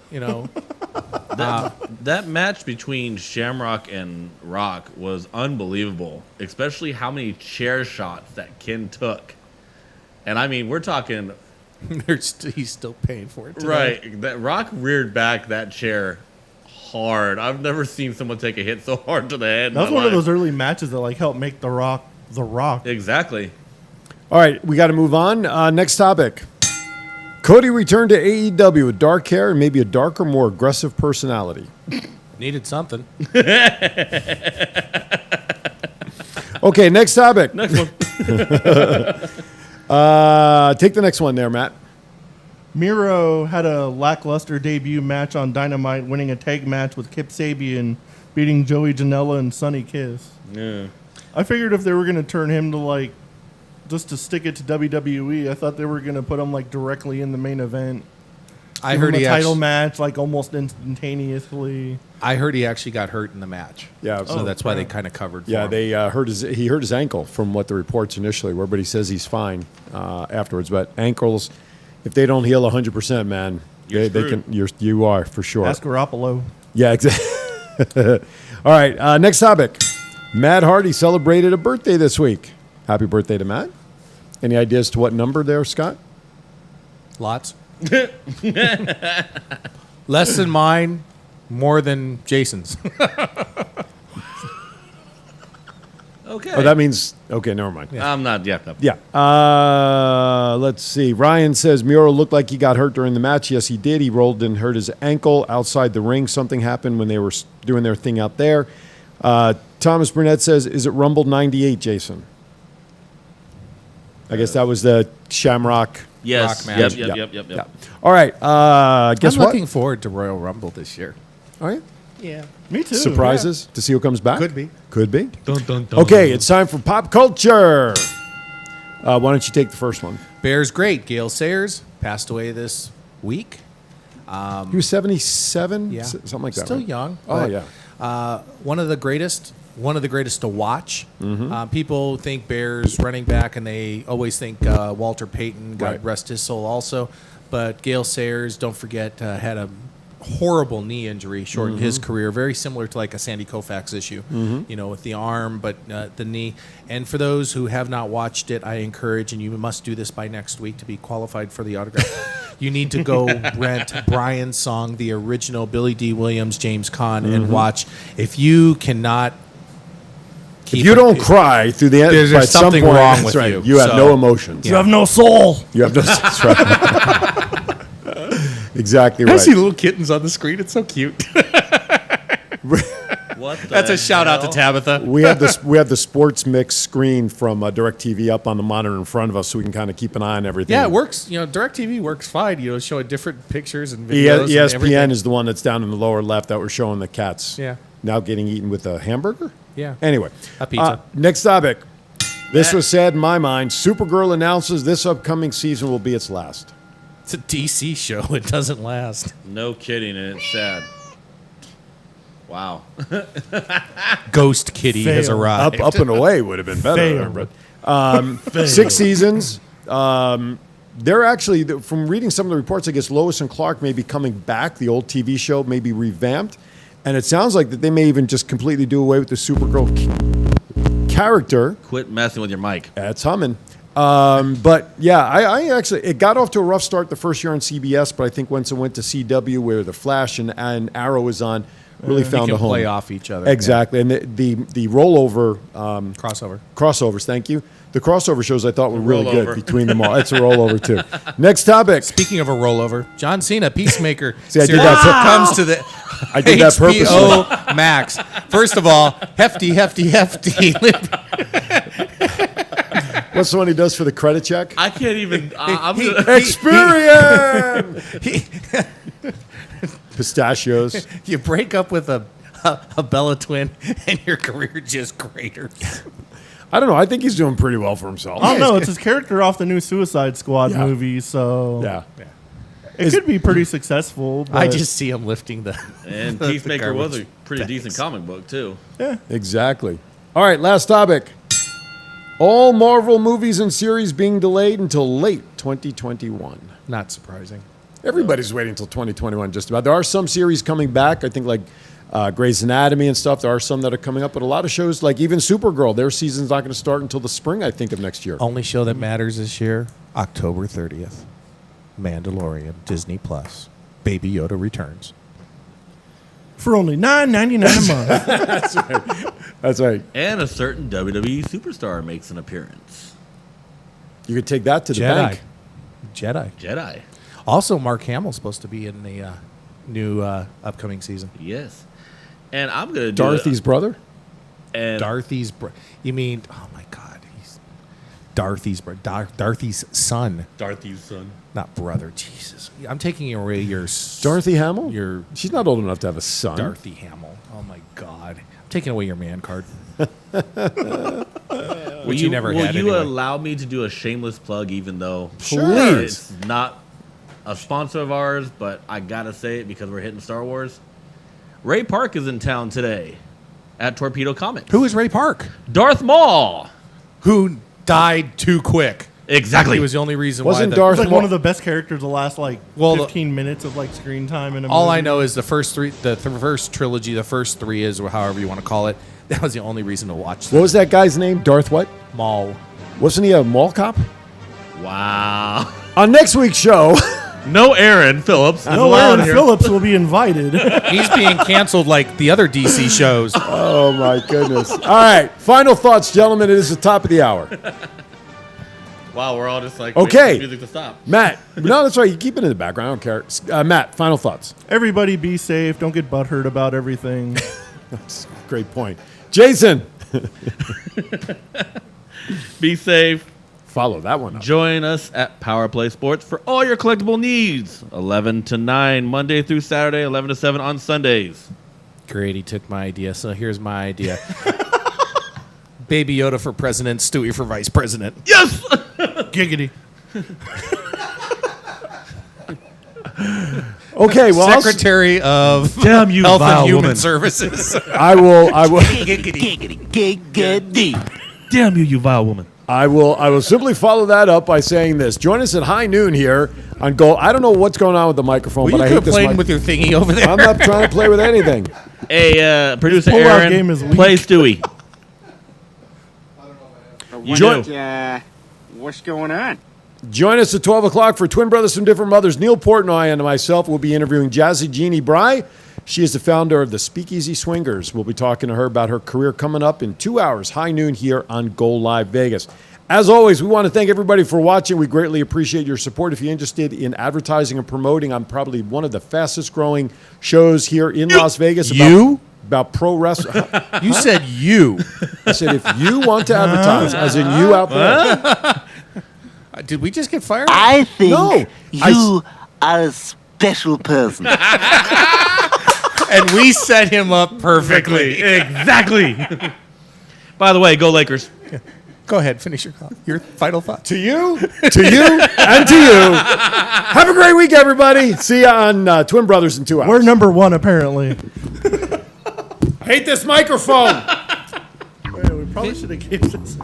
that match between Shamrock and Rock was unbelievable, especially how many chair shots that Ken took. And I mean, we're talking. He's still paying for it today. Right. That Rock reared back that chair hard. I've never seen someone take a hit so hard to the head. That was one of those early matches that helped make The Rock The Rock. Exactly. All right, we got to move on. Next topic. Cody returned to AEW with dark hair and maybe a darker, more aggressive personality. Needed something. Okay, next topic. Next one. Take the next one there, Matt. Miro had a lackluster debut match on Dynamite, winning a tag match with Kip Sabian, beating Joey Janela and Sonny Kiss. Yeah. I figured if they were going to turn him to just to stick it to WWE, I thought they were going to put him directly in the main event. I heard a he title match almost instantaneously. I heard he actually got hurt in the match. Yeah, so that's why they kind of covered. For him. They he hurt his ankle from what the reports initially were, but he says he's fine afterwards. But ankles, if they don't heal 100%, man, you are for sure. Ask Garoppolo. Yeah, exactly. All right, next topic. Matt Hardy celebrated a birthday this week. Happy birthday to Matt. Any ideas to what number there, Scott? Lots. Less than mine, more than Jason's. Okay. Oh, that means okay. Never mind. I'm not. Yeah. No. Yeah. Let's see. Ryan says Miro looked like he got hurt during the match. Yes, he did. He rolled and hurt his ankle outside the ring. Something happened when they were doing their thing out there. Thomas Burnett says, "Is it Rumble '98, Jason?" I guess that was the Shamrock. Yes. Rock match. Yep. All right. Guess I'm what? looking forward to Royal Rumble this year. All right. Yeah. Me too. Surprises to see who comes back? Could be. Could be. Dun, dun, dun. Okay, it's time for pop culture. Why don't you take the first one? Bears great. Gale Sayers passed away this week. He was 77? Yeah. Something like that. Still right? young. Oh, but, yeah. One of the greatest to watch. People think Bears running back, and they always think Walter Payton, God Right. rest his soul, also. But Gale Sayers, don't forget, had a horrible knee injury, shortened his career, very similar to a Sandy Koufax issue, with the arm, but the knee. And for those who have not watched it, I encourage, and you must do this by next week to be qualified for the autograph. You need to go rent Brian's song, the original Billy D. Williams, James Caan, and watch. If you cannot If you don't cry through the end, There's by some something point, wrong that's with right. you. You have So- no emotions. You have no soul. You have no. That's right. Exactly I right. see little kittens on the screen. It's so cute. What? That's a shout out to Tabitha. We have the sports mix screen from DirecTV up on the monitor in front of us, so we can kind of keep an eye on everything. Yeah, it works. DirecTV works fine. Showing different pictures and videos. and ESPN everything. is the one that's down in the lower left that we're showing the cats. Yeah. Now getting eaten with a hamburger. Yeah. Anyway, A pizza. next topic. This was sad in my mind. Supergirl announces this upcoming season will be its last. It's a DC show. It doesn't last. No kidding, and it's sad. Wow. Ghost Kitty has Fail. arrived. Up and away would have been better. Fail. But 6 seasons. They're actually, from reading some of the reports, I guess Lois and Clark may be coming back. The old TV show may be revamped. And it sounds like that they may even just completely do away with the Supergirl character. Quit messing with your mic. That's humming. But yeah, I actually, it got off to a rough start the first year on CBS, but I think once it went to CW where The Flash and Arrow was on, really They found can a home. play off each other. Exactly. And the rollover, Crossover. crossovers, thank you. The crossover shows I thought were really rollover. good between them all. It's a rollover too. Next topic. Speaking of a rollover, John Cena, Peacemaker. See, I did series that comes to the I did that HBO Max. First of all, hefty. What's the one he does for the credit check? I can't even. I'm gonna, Experience! Pistachios. You break up with a Bella twin, and your career just craters. I don't know. I think he's doing pretty well for himself. I don't know. It's his character off the new Suicide Squad Yeah. movie, so Yeah. it could be pretty successful. But I just see him lifting the. and the Peacemaker was a garbage pretty bags. decent comic book too. Exactly. All right, last topic. All Marvel movies and series being delayed until late 2021. Not surprising. Everybody's waiting until 2021 just about. There are some series coming back. I think like Grey's Anatomy and stuff. There are some that are coming up, but a lot of shows like even Supergirl, their season's not going to start until the spring, I think, of next year. Only show that matters this year, October 30th. Mandalorian, Disney Plus. Baby Yoda returns. for only $9.99 a month. That's right. And a certain WWE superstar makes an appearance. You could take that to the bank. Jedi. Also, Mark Hamill's supposed to be in the new upcoming season. Yes. And I'm going to do Dorothy's brother? And Dorothy's you mean, oh my God, he's Dorothy's Dorothy's son. Dorothy's son. Not brother, Jesus. I'm taking away your Dorothy Hamill? Your She's not old enough to have a son. Dorothy Hamill. Oh my God. I'm taking away your man card. Which you never will had you anyway. allow me to do a shameless plug, even though Please. it's not a sponsor of ours, but I gotta say it because we're hitting Star Wars. Ray Park is in town today at Torpedo Comics. Who is Ray Park? Darth Maul. Who died too quick. Exactly. He was the only reason Wasn't why. Darth It's like Maul- one of the best characters the last like Well, 15 minutes of like screen time in a all movie. I know is the first three, the first trilogy, the first three is however you want to call it. That was the only reason to watch What them. was that guy's name? Darth what? Maul. Wasn't he a mall cop? Wow. On next week's show, No Aaron Phillips. is No, allowed Aaron here. Phillips will be invited. He's being canceled like the other DC shows. oh my goodness. All right, final thoughts, gentlemen. It is the top of the hour. Wow, we're all just like, Okay. waiting for the music to stop. Matt, no, that's right. You keep it in the background. I don't care. Matt, final thoughts. Everybody be safe. Don't get butthurt about everything. That's a great point. Jason, Be safe. follow that one up. Join us at Power Play Sports for all your collectible needs. 11 to 9, Monday through Saturday, 11 to 7 on Sundays. Great, he took my idea, so here's my idea. Baby Yoda for president, Stewie for vice president. Yes! Giggity. Okay, well, I'll s- Secretary of Damn you, Health vile and Human woman. Services. I will. Damn you, you vile woman. I will simply follow that up by saying this. Join us at high noon here on Go. I don't know what's going on with the microphone, Well, but you I could hate have this played mic. with your thingy over there. I'm not trying to play with anything. Hey, producer pullout Aaron, game is weak. play Stewie. Join, What's going on? join us at 12 o'clock for Twin Brothers from Different Mothers. Neil Portnoy and myself will be interviewing Jazzy Jeannie Bry. She is the founder of the Speakeasy Swingers. We'll be talking to her about her career coming up in 2 hours, high noon here on Go Live Vegas. As always, we want to thank everybody for watching. We greatly appreciate your support. If you're interested in advertising and promoting, I'm probably one of the fastest growing shows here in Las Vegas. About pro wrestling. You said you. I said, if you want to advertise, as in you out there. Did we just get fired? I think No, you are a special person. And we set him up perfectly. Exactly. By the way, go Lakers. Go ahead, finish your final thought. To you, and to you. Have a great week, everybody. See you on Twin Brothers in 2 hours. We're number one, apparently. Hate this microphone. We probably should have gave this.